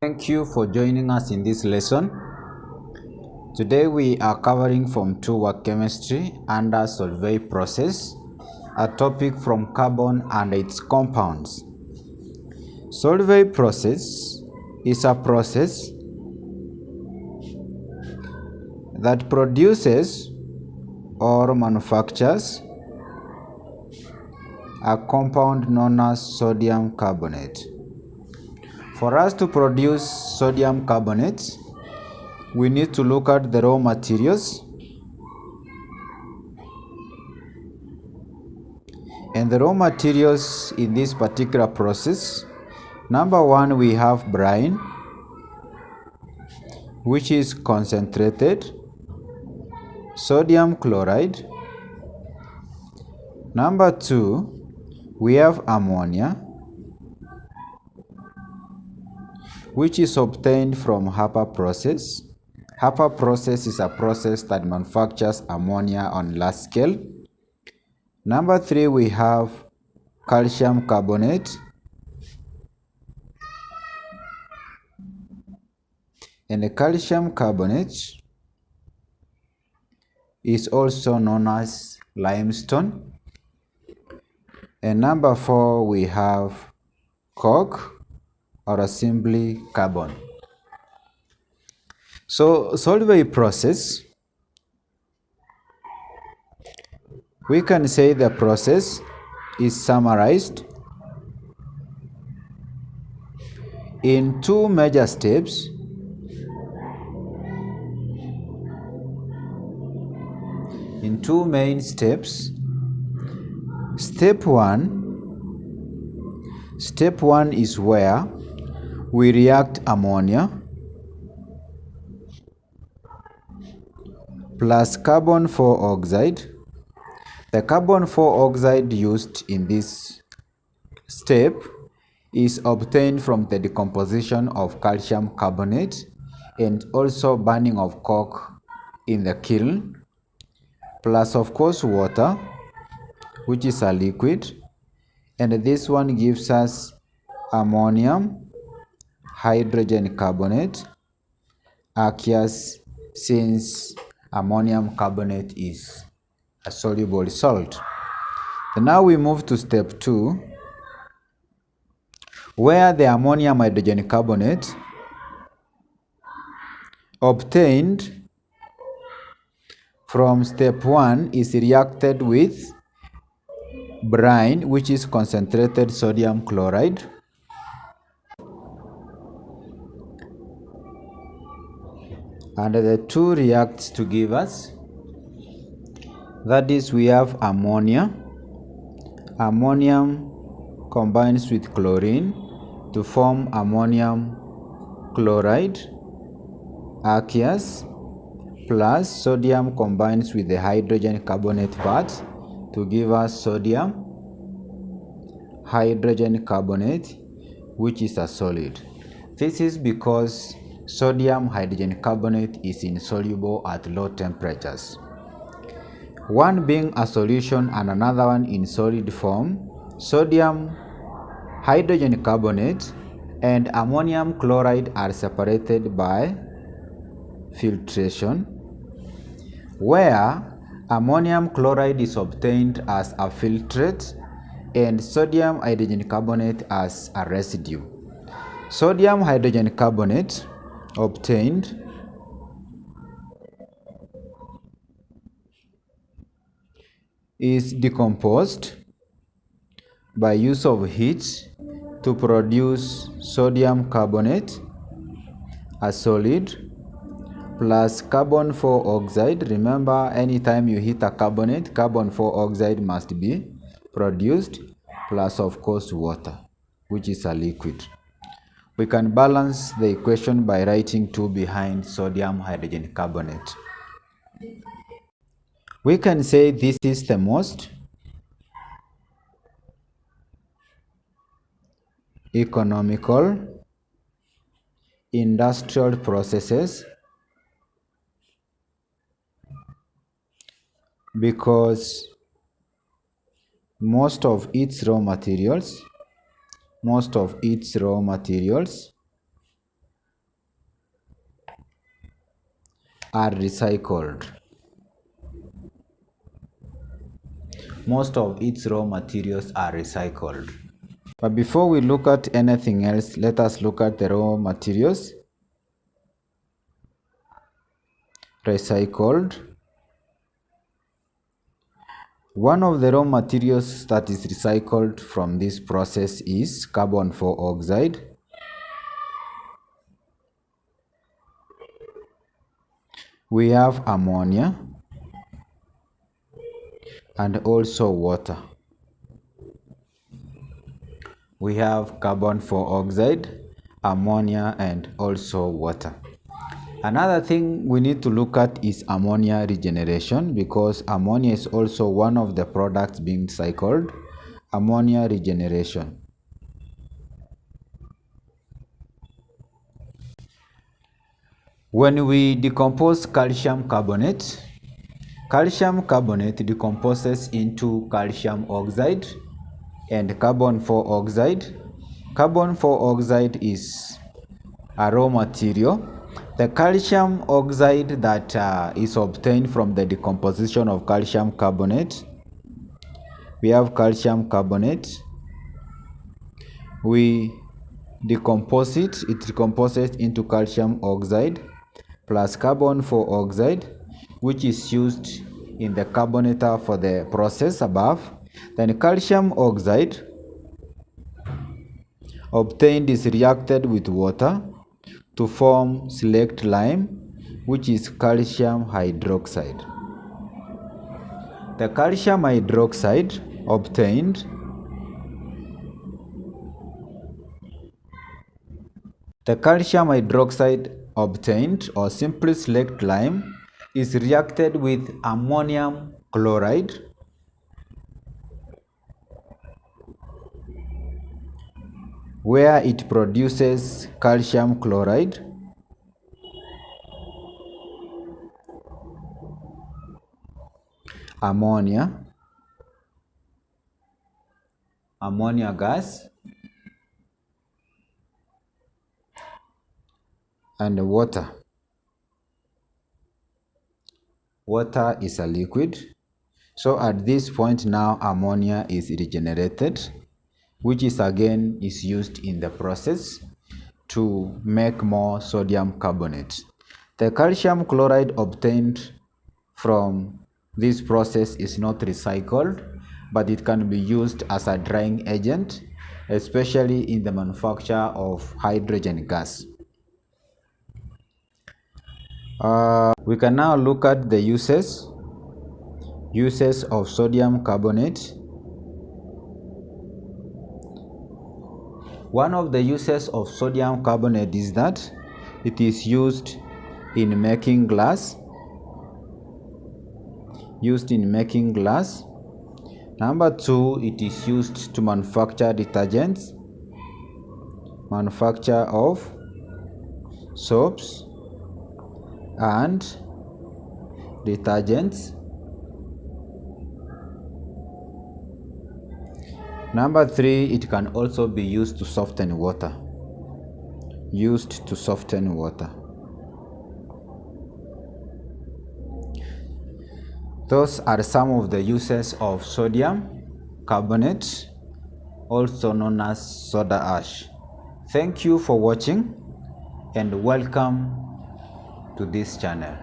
Thank you for joining us in this lesson. Today we are covering from 2 work chemistry under Solvay process, a topic from carbon and its compounds. Solvay process is a process that produces or manufactures a compound known as sodium carbonate. For us to produce sodium carbonate, we need to look at the raw materials. And the raw materials in this particular process, number one, we have brine, which is concentrated sodium chloride. Number two, we have ammonia, which is obtained from Harper process. Harper process is a process that manufactures ammonia on large scale. Number three, we have calcium carbonate. And the calcium carbonate is also known as limestone. And number four, we have coke, or simply carbon. So Solvay process, we can say the process is summarized in two major steps. In two main steps. Step one is where we react ammonia plus carbon 4 oxide. The carbon 4 oxide used in this step is obtained from the decomposition of calcium carbonate and also burning of coke in the kiln, plus of course water, which is a liquid, and this one gives us ammonium hydrogen carbonate, aqueous, since ammonium carbonate is a soluble salt. And now we move to step 2, where the ammonium hydrogen carbonate obtained from step 1 is reacted with brine, which is concentrated sodium chloride, and the two reacts to give us, that is, we have ammonia. Ammonium combines with chlorine to form ammonium chloride, aqueous, plus sodium combines with the hydrogen carbonate part to give us sodium hydrogen carbonate, which is a solid. This is because sodium hydrogen carbonate is insoluble at low temperatures. One being a solution and another one in solid form, sodium hydrogen carbonate and ammonium chloride are separated by filtration, where ammonium chloride is obtained as a filtrate and sodium hydrogen carbonate as a residue. Sodium hydrogen carbonate obtained is decomposed by use of heat to produce sodium carbonate, a solid, plus carbon 4 oxide. Remember, anytime you heat a carbonate, carbon 4 oxide must be produced, plus of course water, which is a liquid. We can balance the equation by writing 2 behind sodium hydrogen carbonate. We can say this is the most economical industrial processes because most of its raw materials are recycled. Most of its raw materials are recycled. But before we look at anything else, let us look at the raw materials. Recycled. One of the raw materials that is recycled from this process is carbon 4 oxide. We have ammonia and also water. We have carbon 4 oxide, ammonia and also water. Another thing we need to look at is ammonia regeneration, because ammonia is also one of the products being recycled. Ammonia regeneration. When we decompose calcium carbonate decomposes into calcium oxide and carbon 4 oxide. Carbon 4 oxide is a raw material. The calcium oxide that is obtained from the decomposition of calcium carbonate, we have calcium carbonate. We decompose it decomposes into calcium oxide plus carbon 4 oxide, which is used in the carbonator for the process above. Then calcium oxide obtained is reacted with water to form select lime, which is calcium hydroxide. The calcium hydroxide obtained or simply select lime is reacted with ammonium chloride, where it produces calcium chloride, ammonia gas, and water. Water is a liquid. So at this point now ammonia is regenerated, which is again used in the process to make more sodium carbonate. The calcium chloride obtained from this process is not recycled, but it can be used as a drying agent, especially in the manufacture of hydrogen gas. We can now look at the uses of sodium carbonate. One of the uses of sodium carbonate is that it is used in making glass. Number 2, it is used to manufacture detergents, manufacture of soaps and detergents. Number 3, it can also be used to soften water. Those are some of the uses of sodium carbonate, also known as soda ash. Thank you for watching and welcome to this channel.